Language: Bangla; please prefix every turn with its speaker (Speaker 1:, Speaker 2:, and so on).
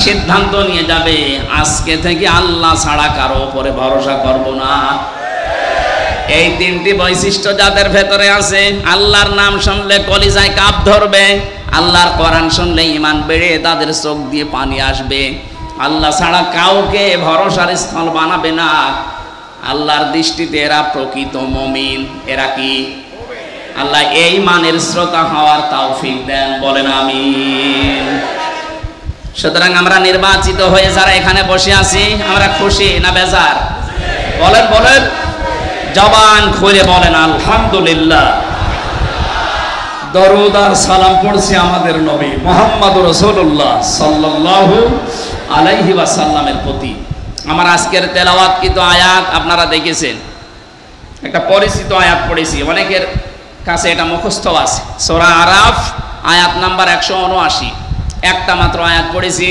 Speaker 1: সিদ্ধান্ত নিয়ে যাবে আজকে থেকে আল্লাহ ছাড়া কারো উপরে ভরসা করব না। এই তিনটি বৈশিষ্ট্য যাদের ভেতরে আছে, আল্লাহর নাম শুনলে কলিজায় কাঁপ ধরবে, আল্লাহর কোরআন শুনলে ঈমান বেড়ে তাদের চোখ দিয়ে পানি আসবে, আল্লাহ ছাড়া কাউকে ভরসার স্থল বানাবে না, আল্লাহর দৃষ্টিতে এরা প্রকৃত মুমিন। এরা কি? আল্লাহ এই মানের শ্রোতা হওয়ার তৌফিক দেন, বলেন আমিন। সুতরাং আমরা নির্বাচিত হয়ে যারা এখানে বসে আছি, আমরা খুশি না বেজার? বলেন বলেন, জবান খুলে বলেন আলহামদুলিল্লাহ। দরুদ আর সালাম পড়ছি আমাদের নবী মুহাম্মদুর রাসূলুল্লাহ সাল্লাল্লাহু আলাইহি ওয়াসাল্লামের প্রতি। আমার আজকের তেলাওয়াতকৃত আয়াত আপনারা দেখেছেন, একটা পরিচিত আয়াত পড়েছি, অনেকের কাছে এটা মুখস্থ আছে। সূরা আরাফ আয়াত নাম্বার 179, একটা মাত্র আয়াত পড়েছি।